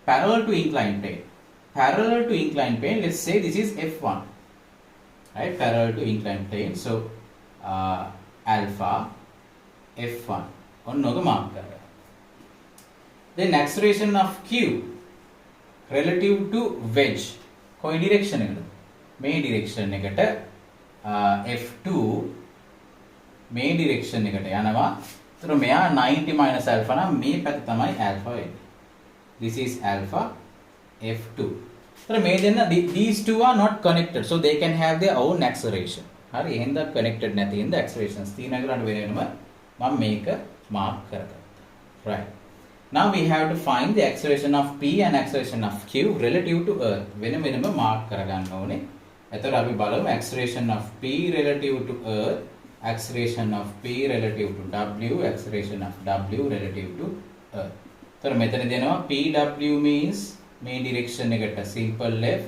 parallel to inclined plane. Let's say this is F1, right, parallel to inclined plane. so alpha F1 ඔන්නෝක mark කරගන්න. then acceleration of Q relative to wedge කොයි direction එකද? මේ direction එකට F2 මේ direction එකට යනවා. ඒතර මෙයා 90 minus alpha නම් මේ පැත්ත තමයි alpha වෙන්නේ. this is alpha F2. ඒතර මේ දෙන්න these two are not connected, so they can have their own acceleration. හරි. එහෙනම් connected නැති හින්දා accelerations තියෙනවා කියලා වෙන වෙනම මම මේක mark කරගත්තා. right. now we have to find the acceleration of P and acceleration of Q relative to earth. වෙන වෙනම mark කරගන්න ඕනේ. එතකොට අපි බලමු acceleration of P relative to earth, acceleration of P relative to W, acceleration of W relative to earth. එතකොට මෙතන දෙනවා PW means මේ direction එකට simple F,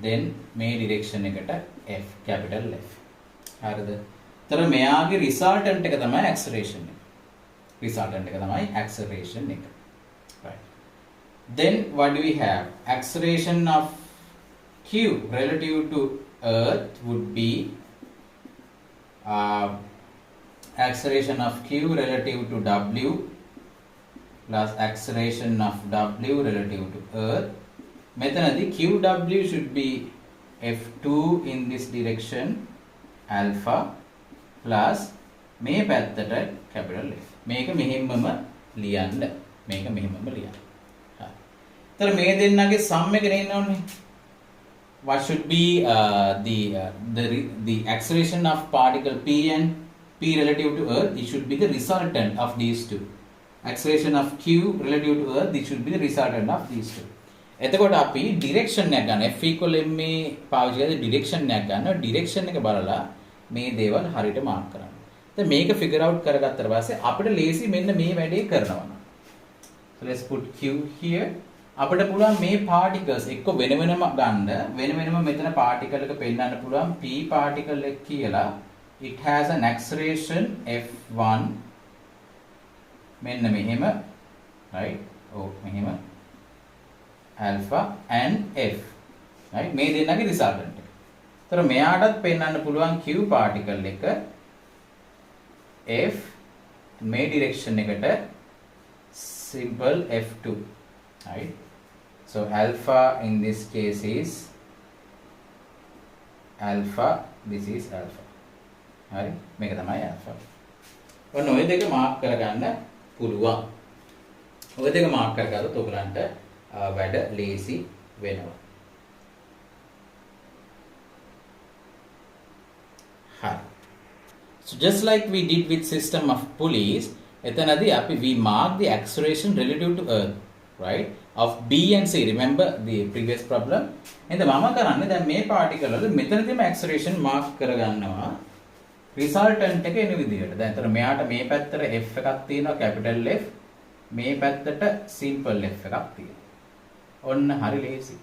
then මේ direction එකට F, capital F. හරිද? එතකොට මෙයාගේ resultant එක තමයි acceleration එක. right. then what do we have? acceleration of Q relative to earth would be acceleration of Q relative to W plus acceleration of W relative to earth. මෙතනදී QW should be F2 in this direction alpha plus මේ පැත්තට capital F. මේක මෙහෙමම ලියන්න. හරි. ඒතර මේ දෙන්නගේ sum එක නෙන්න ඕනේ. what should be the acceleration of particle P and P relative to earth? It should be the resultant of these two. acceleration of Q relative to earth, it should be the resultant of these two. එතකොට අපි direction එක ගන්න F equal ma පාවිච්චි කරලා direction එක ගන්නවා. direction එක බලලා මේ දේවල් හරියට මාක් කරන්න. දැන් මේක figure out කරගත්තට පස්සේ අපිට ලේසි මෙන්න මේ වැඩේ කරනවා. so let's put Q here. අපිට පුළුවන් මේ particles එක්ක වෙන වෙනම ගන්න, වෙන වෙනම මෙතන particle එක පෙන්නන්න පුළුවන් P particle එක කියලා. it has an acceleration f1 මෙන්න මෙහෙම right ඔව් මෙහෙම alpha and f right මේ දෙන්නගේ resultant එක. ඒතර මෙයාටත් පෙන්වන්න පුළුවන් q particle එක f මේ direction eකට simple f2 right. So alpha in this case is alpha, this is alpha. හරි මේක තමයි alpha. ඔන්න ඔය දෙක මාක් කරගන්න පුළුවන්. ඔය දෙක මාක් කරගත්තොත් ඔයගලන්ට වැඩ ලේසි වෙනවා. හරි. So just like we did with system of pulleys, එතනදී අපි we mark the acceleration relative to earth, right, of B and C. Remember the previous problem? එහෙනම් මම කරන්නේ දැන් මේ particle වල මෙතනදීම acceleration mark කරගන්නවා resultant එක එන විදිහට. දැන් එතන මෙයාට මේ පැත්තට F එකක් තියෙනවා capital F, මේ පැත්තට simple F එකක් තියෙනවා. ඔන්න හරි ලේසි.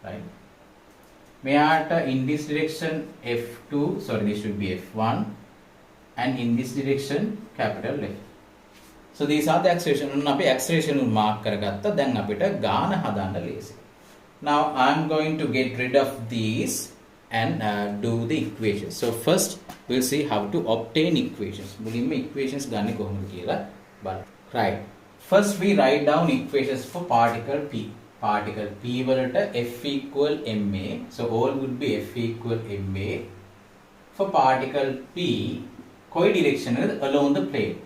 right. මෙයාට in this direction F2, sorry this should be F1, and in this direction capital F. So these are the acceleration. අපි acceleration mark කරගත්තා. දැන් අපිට ගාන හදන්න ලේසි. Now I am going to get rid of these and do the equations. So first we'll see how to obtain equations. මුලින්ම equations ගන්න කොහොමද කියලා බලමු. Right. First we write down equations for particle P. Particle P වලට F equal ma. So all would be F equal ma. For particle P, කොයි direction එකද? Along the plane.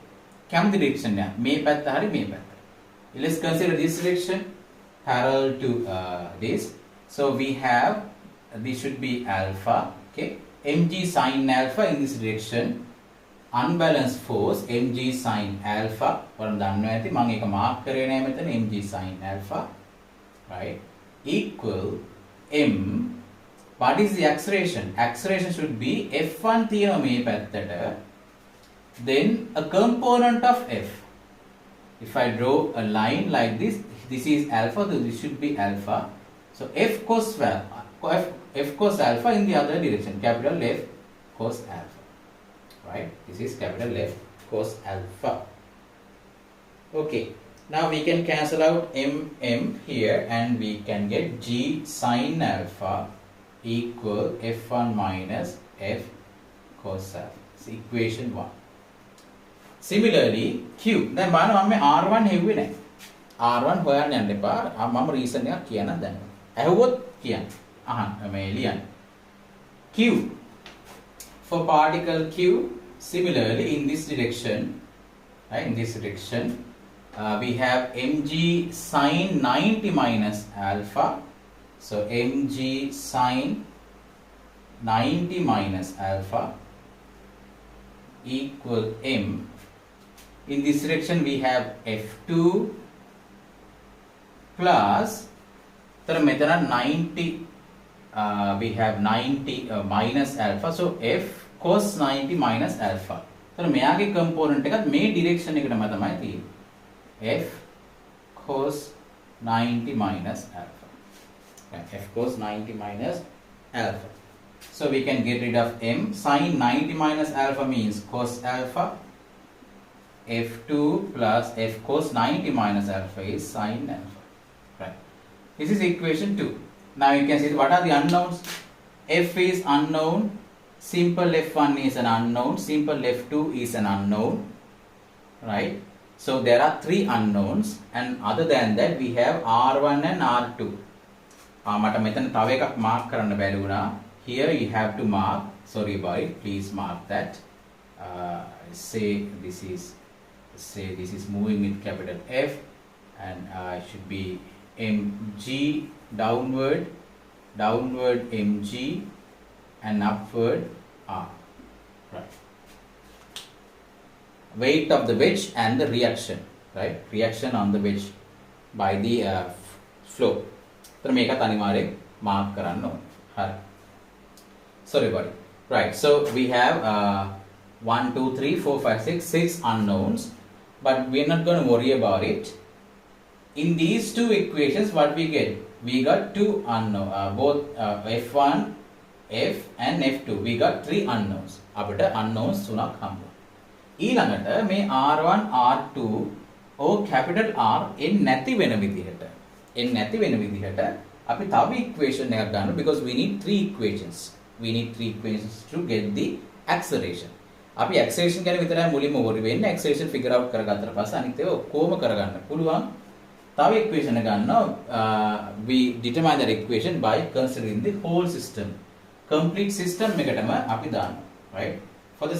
කැමති direction එක. මේ පැත්ත හරි මේ පැත්ත. Let's consider this direction parallel to this. So we have this should be alpha. Okay. Mg sin alpha in this direction. Unbalanced force mg sin alpha. ඔයාලා දන්නවා ඇති මම ඒක මාක් කරේ නෑ මෙතන mg sin alpha. Right, equal m. What is the acceleration? Acceleration should be f1 තියෙනවා මේ පැත්තට, then a component of f. If I draw a line like this, this is alpha, so this should be alpha. So f cos alpha in the other direction, capital F cos alpha. Right, this is capital F cos alpha. Okay. Now we can cancel out m here and we can get g sin alpha equal f1 minus f cos alpha. It's equation 1. Similarly, q. දැන් බලන්න මම r1 හෙව්වේ නැහැ. r1 හොයන්න යන්න එපා. මම reason එකක් කියන්න දැන්. ඇහුවොත් කියන්න. අහන්න මේ ලියන්න. q. For particle q, similarly in this direction, right, in this direction, we have mg sin 90 minus alpha. So mg sin 90 minus alpha equal m. In this direction we have f2 plus, so මෙතන 90 we have 90 minus alpha. So f cos 90 minus alpha. so මෙයාගේ component එකත් මේ direction එකටම තමයි තියෙන්නේ. F cos 90 minus alpha. F cos 90 minus alpha. So we can get rid of m. Sin 90 minus alpha means cos alpha. F2 plus F cos 90 minus alpha is sin alpha. Right. This is equation 2. Now you can see what are the unknowns. F is unknown. Simple F1 is an unknown. Simple F2 is an unknown. Right. So there are 3 unknowns, and other than that we have R1 and R2. මට මෙතන තව එකක් mark කරන්න බැරි වුණා. Here you have to mark. Sorry about it. Please mark that. Say this is moving with capital F, and should be mg downward mg and upward r. Right. Weight of the wedge and the reaction, right? Reaction on the wedge by the flow. So මේකත් අනිවාර්යෙන් mark කරන්න ඕනේ. හරි. Sorry about it. Right. So we have 1 2 3 4 5 6 unknowns, but we are not going to worry about it. In these two equations what we get? We got 2 unknown, both f1 F and F2. We got 3 unknowns. අපිට unknowns 3ක් හම්බ. ඊළඟට මේ R1 R2 or capital R එන්නේ නැති වෙන විදිහට අපි තව equation එකක් ගන්න because we need 3 equations. We need 3 equations to get the acceleration. අපි acceleration ගැන විතරයි මුලින්ම worry වෙන්නේ. acceleration figure out කරගත්තට පස්සේ අනිත් ඒවා ඔක්කොම කරගන්න පුළුවන්. තව equation එක ගන්නවා we determine that equation by considering the whole system. Complete system එකටම අපි දානවා. Right? For the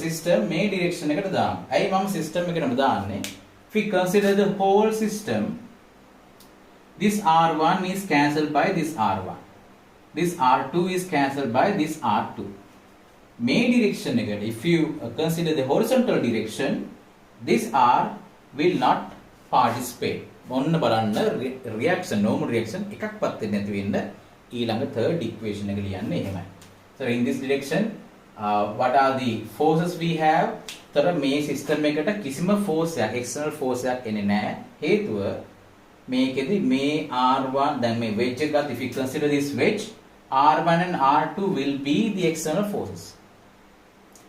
system මේ direction එකට දාන්න. ඇයි මම system එකටම දාන්නේ? If we consider the whole system, this R1 is cancelled by this R1. This R2 is cancelled by this R2. May direction eකට, if you consider the horizontal direction, this R will not participate. ඔන්න බලන්න reaction, normal reaction එකක්වත් වෙන්නේ නැති වෙන්න ඊළඟ third equation එක ලියන්නේ එහෙමයි. So in this direction, what are the forces we have? තර මේ system එකට කිසිම force එකක්, external force එකක් එන්නේ නැහැ. හේතුව මේකෙදි මේ R1 දැන් මේ wedge එක ගත්ත, if you consider this wedge, R1 and R2 will be the external forces.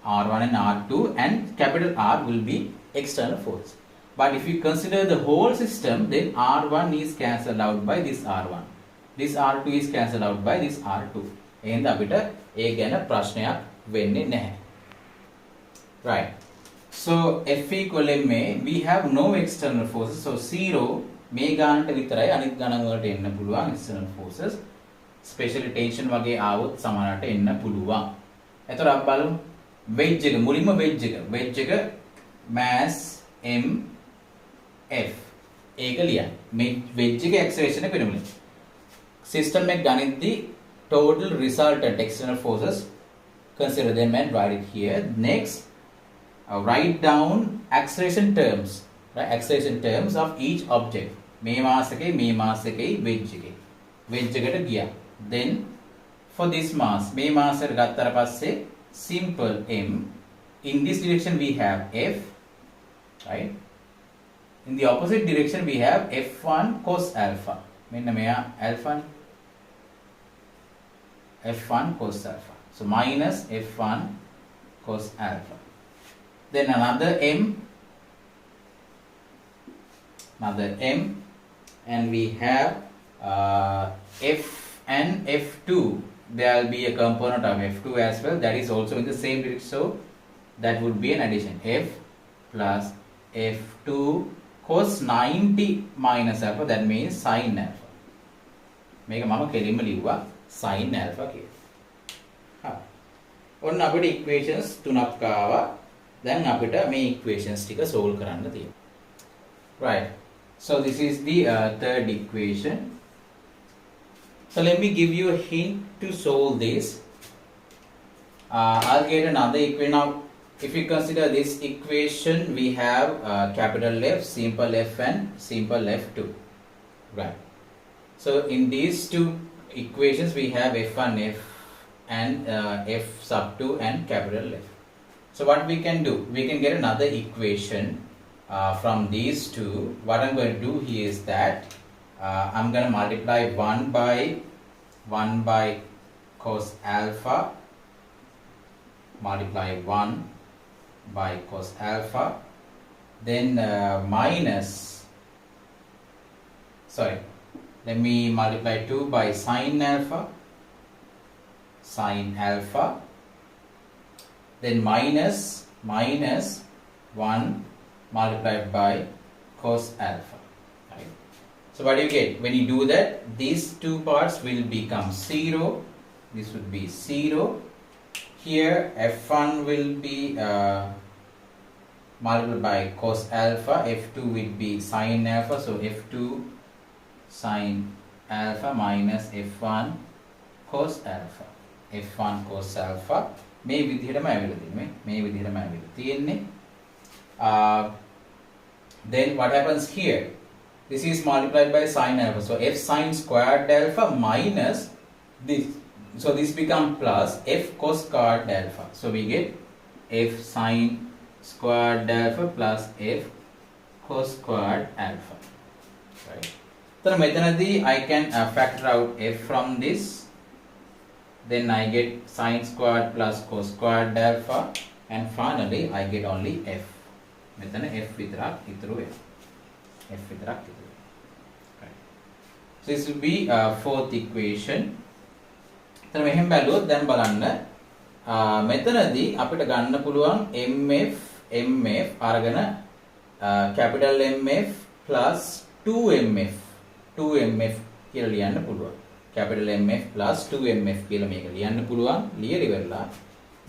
R1 and R2 and capital R will be external forces. But if you consider the whole system, then R1 is cancelled out by this R1. This R2 is cancelled out by this R2. එහෙනම් අපිට ඒ ගැන ප්‍රශ්නයක් වෙන්නේ නැහැ. Right. So F equal ma, we have no external forces. So 0 මේ ගානට විතරයි, අනිත් ගණන් වලට එන්න පුළුවන් external forces. Especially tension වගේ ආවොත් සමහරට එන්න පුළුවන්. එතකොට අපි බලමු wedge එක, මුලින්ම wedge එක mass m f ඒක ලියන්න. මේ wedge එක acceleration එක වෙනම ලියන්න. System එක ගණිතදී total resultant external forces, consider them and write it here. Next, write down acceleration terms, right? Acceleration terms of each object. මේ mass එකේ wedge එකට ගියා. Then for this mass, මේ mass එක ගත්තට පස්සේ simple m, in this direction we have f, right? In the opposite direction we have f1 cos alpha. මෙන්න මෙයා alpha, f1 cos alpha. So minus f1 cos alpha. Then another m, and we have f and f2. There will be a component of f2 as well, that is also in the same direction, so that would be an addition. F plus f2 cos 90 minus alpha, that means sin alpha. මේක මම කෙලින්ම ලිව්වා sin alpha කියලා. හරි. ඔන්න අපිට equations තුනක් ආවා. දැන් අපිට මේ equations ටික solve කරන්න තියෙනවා. Right. So this is the third equation. So let me give you a hint to solve this. I'll get another equation. Now, if you consider this equation, we have capital F, simple F and simple F2. Right. So in these two equations, we have F1, F and F sub 2 and capital F. So what we can do? We can get another equation from these two. What I'm going to do here is that I'm going to multiply 1 by cos alpha, multiply 1 by cos alpha, then let me multiply 2 by sin alpha, then minus 1 multiplied by cos alpha. Right? So what do you get? When you do that, these two parts will become 0. This would be 0. Here f1 will be multiplied by cos alpha, f2 will be sin alpha, so f2 sin alpha minus f1 cos alpha. f1 cos alpha මේ විදිහටම ඇවිල්ලා තියෙන්නේ. Then what happens here? This is multiplied by sin alpha, so f sin squared alpha minus this, so this becomes plus f cos squared alpha, so we get f sin squared alpha plus f cos squared alpha, right? So methodology I can factor out f from this. Then I get sine squared plus cos squared alpha, and finally I get only f. මෙතන f විතරක් ඉතුරු වෙනවා. f විතරක් ඉතුරු වෙනවා. Right. So this will be fourth equation. එතන මෙහෙම බැලුවොත් දැන් බලන්න මෙතනදී අපිට ගන්න පුළුවන් mf අරගෙන capital MF plus 2mf කියලා ලියන්න පුළුවන්. capital MF plus 2mf කියලා මේක ලියන්න පුළුවන්. ලියලා ඉවරලා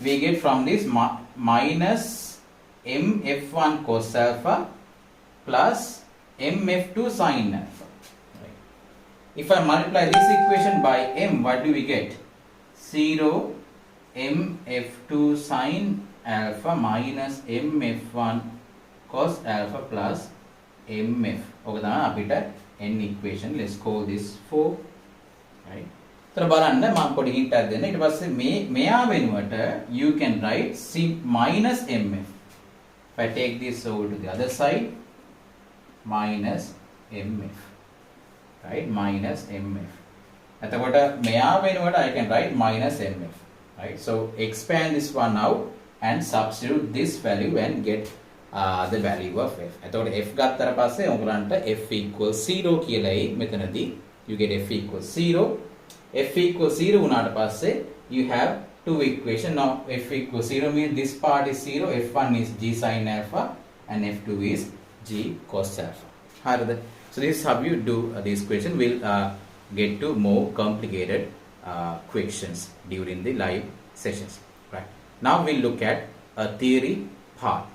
we get from this minus mf1 cos alpha plus mf2 sin alpha. Right. If I multiply this equation by m, what do we get? 0 mf2 sin alpha minus mf1 cos alpha plus mf. ඔක තමයි අපිට n equation. Let's call this 4. Right. So බලන්න මම පොඩි hint එකක් දෙන්න. ඊට පස්සේ මෙයා වෙනුවට you can write c minus mf. If I take this over to the other side, minus mf. Right, minus mf. එතකොට මෙයා වෙනුවට I can write minus mf. Right, so expand this one out and substitute this value and get the value of f. එතකොට f ගත්තට පස්සේ උගලන්ට f equals 0 කියලා එයි මෙතනදී. You get f equals 0. F equals 0 වුණාට පස්සේ you have two equation. Now f equals 0 means this part is 0. f1 is g sin alpha and f2 is g cos alpha. හරිද? So this is how you do this question. We'll get to more complicated questions during the live sessions. Right. Now we'll look at a theory part.